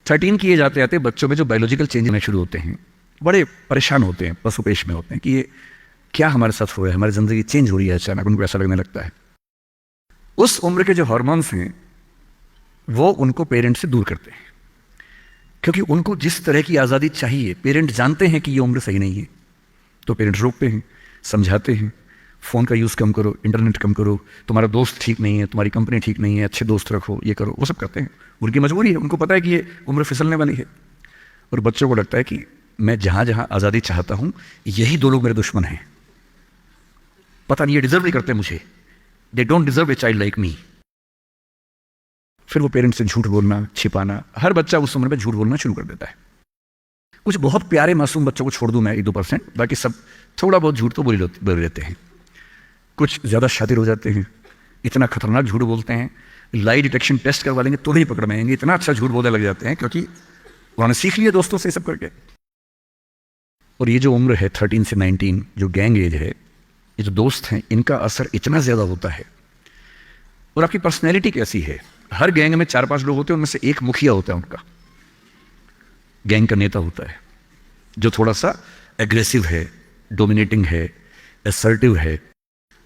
13 किए जाते जाते बच्चों में जो बायोलॉजिकल चेंज होने शुरू होते हैं, बड़े परेशान होते हैं, पशुपेश में होते हैं कि ये क्या हमारे साथ हो रहा है, हमारी ज़िंदगी चेंज हो रही है अचानक, उनको ऐसा लगने लगता है। उस उम्र के जो हार्मोन्स हैं वो उनको पेरेंट से दूर करते हैं, क्योंकि उनको जिस तरह की आज़ादी चाहिए, पेरेंट जानते हैं कि ये उम्र सही नहीं है, तो पेरेंट्स रोकते हैं, समझाते हैं, फ़ोन का यूज़ कम करो, इंटरनेट कम करो, तुम्हारा दोस्त ठीक नहीं है, तुम्हारी कंपनी ठीक नहीं है, अच्छे दोस्त रखो, ये करो, वो सब करते हैं। उनकी मजबूरी है, उनको पता है कि ये उम्र फिसलने वाली है। और बच्चों को लगता है कि मैं जहाँ जहाँ आज़ादी चाहता हूँ यही दो लोग मेरे दुश्मन हैं, पता नहीं ये डिज़र्व नहीं करते मुझे, they don't deserve a child like me. फिर वो पेरेंट्स से झूठ बोलना, छिपाना, हर बच्चा उस उम्र में झूठ बोलना शुरू कर देता है। कुछ बहुत प्यारे मासूम बच्चों को छोड़ दूं मैं 1-2%, बाकी सब थोड़ा बहुत झूठ तो बोल लेते हैं। कुछ ज़्यादा शातिर हो जाते हैं, इतना खतरनाक झूठ बोलते हैं, लाई डिटेक्शन टेस्ट करवा लेंगे तो नहीं पकड़ में आएंगे, इतना अच्छा झूठ बोलने लग जाते हैं, क्योंकि उन्होंने सीख लिया दोस्तों से सब करके। और ये जो उम्र है 13 से 19, जो गैंग एज है, ये जो दोस्त हैं, इनका असर इतना ज़्यादा होता है। और आपकी पर्सनैलिटी कैसी है, हर गैंग में 4-5 लोग होते हैं, उनमें से एक मुखिया होता है, उनका गैंग का नेता होता है, जो थोड़ा सा एग्रेसिव है, डोमिनेटिंग है, असर्टिव है,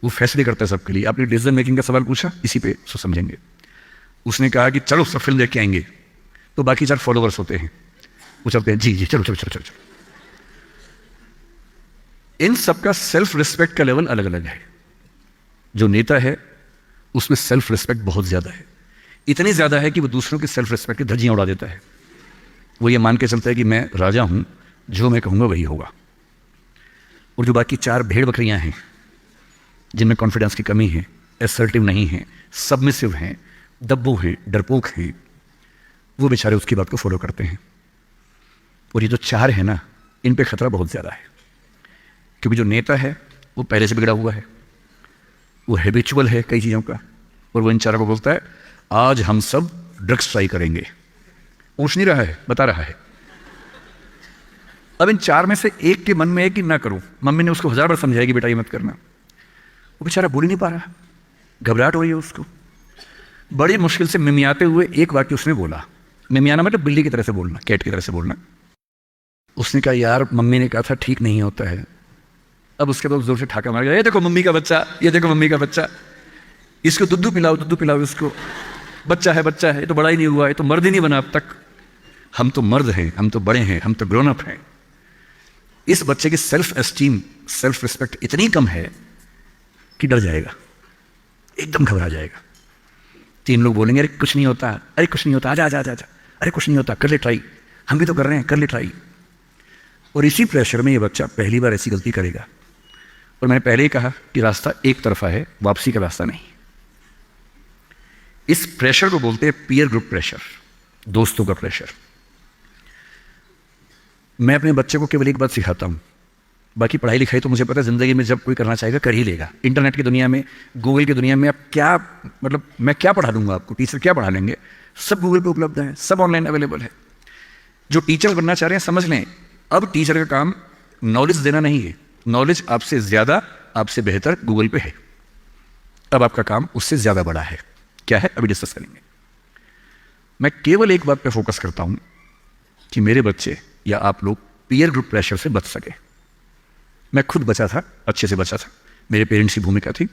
वो फैसले करता है सबके लिए। आपने डिसीजन मेकिंग का सवाल पूछा, इसी पे सो समझेंगे। उसने कहा कि चलो सब फिल्म देख के आएंगे, तो बाकी 4 फॉलोअर्स होते हैं, वो चलते हैं, जी जी चलो चलो चलो चलो चलो। इन सबका सेल्फ रिस्पेक्ट का लेवल अलग अलग है। जो नेता है उसमें सेल्फ रिस्पेक्ट बहुत ज़्यादा है, इतनी ज़्यादा है कि वो दूसरों की सेल्फ रिस्पेक्ट की धज्जियाँ उड़ा देता है। वो ये मान के चलता है कि मैं राजा हूँ, जो मैं कहूँगा वही होगा। और जो बाकी 4 भेड़ बकरियाँ हैं, जिनमें कॉन्फिडेंस की कमी है, असर्टिव नहीं है, सबमिसिव हैं, दब्बू हैं, डरपोक हैं, वो बेचारे उसकी बात को फॉलो करते हैं। और ये जो 4 है ना, इन पे खतरा बहुत ज़्यादा है, क्योंकि जो नेता है वो पहले से बिगड़ा हुआ है, वो हैबिचुअल है कई चीज़ों का, और वो इन 4 को बोलता है आज हम सब ड्रग्स ट्राई करेंगे। पूछ नहीं रहा है, बता रहा है। अब इन 4 में से एक के मन में है कि ना करूं, मम्मी ने उसको 1000 बार समझाएगी बेटा ये मत करना, वो बेचारा बोल ही नहीं पा रहा, घबराहट हो रही है उसको। बड़ी मुश्किल से मिमियाते हुए एक वाक्य उसने बोला, मिमियाना मतलब बिल्ली की तरह से बोलना, कैट की तरह से बोलना। उसने कहा यार मम्मी ने कहा था ठीक नहीं होता है। अब उसके बाद जोर से ठाका मार गया, ये देखो मम्मी का बच्चा, ये देखो मम्मी का बच्चा, इसको दुद्धू पिलाओ इसको, बच्चा है, ये तो बड़ा ही नहीं हुआ, ये तो मर्द ही नहीं बना अब तक। हम तो मर्द हैं, हम तो बड़े हैं, हम तो ग्रोन अप हैं। इस बच्चे की सेल्फ एस्टीम, सेल्फ रिस्पेक्ट इतनी कम है कि डर जाएगा, एकदम घबरा जाएगा। 3 लोग बोलेंगे अरे कुछ नहीं होता, अरे कुछ नहीं होता, आजा आजा आजा, अरे कुछ नहीं होता, कर ले ट्राई, हम भी तो कर रहे हैं, कर ले ट्राई। और इसी प्रेशर में ये बच्चा पहली बार ऐसी गलती करेगा। और मैंने पहले ही कहा कि रास्ता एक तरफा है, वापसी का रास्ता नहीं। इस प्रेशर को बोलते हैं पीयर ग्रुप प्रेशर, दोस्तों का प्रेशर। मैं अपने बच्चे को केवल एक बात सिखाता हूं, बाकी पढ़ाई लिखाई तो मुझे पता है जिंदगी में जब कोई करना चाहेगा कर ही लेगा। इंटरनेट की दुनिया में, गूगल की दुनिया में आप क्या, मतलब मैं क्या पढ़ा दूंगा आपको, टीचर क्या पढ़ा लेंगे, सब गूगल पे उपलब्ध है, सब ऑनलाइन अवेलेबल है। जो टीचर बनना चाह रहे हैं समझ लें, अब टीचर का काम नॉलेज देना नहीं है, नॉलेज आपसे ज़्यादा, आपसे बेहतर गूगल पे है। अब आपका काम उससे ज़्यादा बड़ा है। क्या है अभी डिस्कस करेंगे। मैं केवल एक बात पे फोकस करता हूं कि मेरे बच्चे या आप लोग पीयर ग्रुप प्रेशर से बच सके। मैं खुद बचा था, अच्छे से बचा था, मेरे पेरेंट्स की भूमिका थी।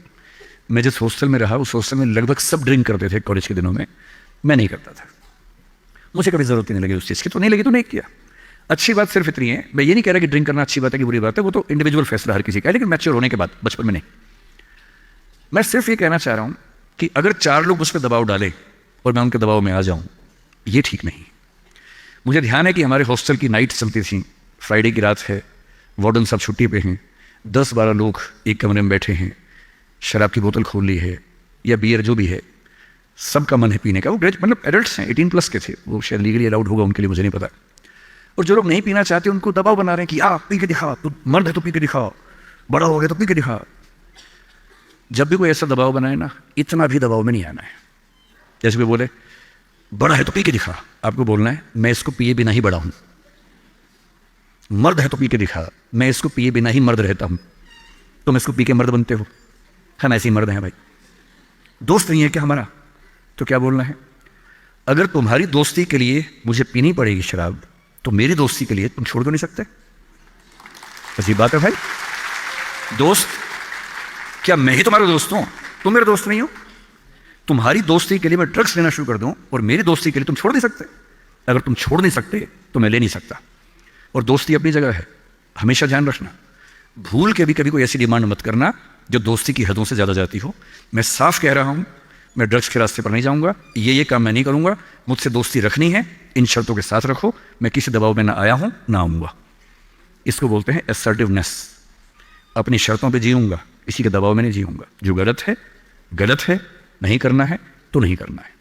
मैं जिस हॉस्टल में रहा उस हॉस्टल में लगभग सब ड्रिंक करते थे कॉलेज के दिनों में, मैं नहीं करता था। मुझे कभी ज़रूरत नहीं लगी उस चीज़ की, तो नहीं लगी तो नहीं किया। अच्छी बात सिर्फ इतनी है, मैं ये नहीं कह रहा कि ड्रिंक करना अच्छी बात है कि बुरी बात है, वो तो इंडिविजुअल फैसला हर किसी का है, लेकिन मैच्योर होने के बाद, बचपन में नहीं। मैं सिर्फ ये कहना चाह रहा हूँ कि अगर 4 लोग उस पर दबाव डालें और मैं उनके दबाव में आ जाऊँ, ये ठीक नहीं। मुझे ध्यान है कि हमारे हॉस्टल की नाइट चलती थी, फ्राइडे की रात है, वार्डन सब छुट्टी पे हैं, 10-12 लोग एक कमरे में बैठे हैं, शराब की बोतल खोल ली है या बियर जो भी है, सबका मन है पीने का। वो मतलब एडल्ट्स हैं, 18+ के थे, वो शायद लीगली अलाउड होगा उनके लिए, मुझे नहीं पता। और जो लोग नहीं पीना चाहते उनको दबाव बना रहे हैं कि पी के दिखा, तू मर्द है तो पी के दिखाओ, बड़ा हो गया तो पी के दिखा। जब भी कोई ऐसा दबाव बनाए ना, इतना भी दबाव में नहीं आना है। जैसे भी बोले बड़ा है तो पी के दिखा, आपको बोलना है मैं इसको पिए बिना ही बड़ा हूं। मर्द है तो पी के दिखा, मैं इसको पिए बिना ही मर्द रहता हूं। तुम इसको पी के मर्द बनते हो, हम ऐसे ही मर्द हैं भाई। दोस्त नहीं है क्या हमारा? तो क्या बोलना है, अगर तुम्हारी दोस्ती के लिए मुझे पीनी पड़ेगी शराब, तो मेरी दोस्ती के लिए तुम छोड़ तो नहीं सकते? अजीब बात है भाई। दोस्त, क्या मैं ही तुम्हारा दोस्त हूं? तुम मेरे दोस्त नहीं हो? तुम्हारी दोस्ती के लिए मैं ड्रग्स लेना शुरू कर दूं और मेरी दोस्ती के लिए तुम छोड़ नहीं सकते? अगर तुम छोड़ नहीं सकते तो मैं ले नहीं सकता। और दोस्ती अपनी जगह है, हमेशा ध्यान रखना। भूल के भी कभी कोई ऐसी डिमांड मत करना जो दोस्ती की हदों से ज़्यादा जाती हो। मैं साफ कह रहा हूं, मैं ड्रग्स के रास्ते पर नहीं जाऊंगा, ये काम मैं नहीं करूंगा। मुझसे दोस्ती रखनी है, इन शर्तों के साथ रखो। मैं किसी दबाव में ना आया हूं ना आऊंगा। इसको बोलते हैं असर्टिवनेस। अपनी शर्तों पे जीऊंगा, किसी के दबाव में नहीं जीऊंगा। जो गलत है, नहीं करना है तो नहीं करना है।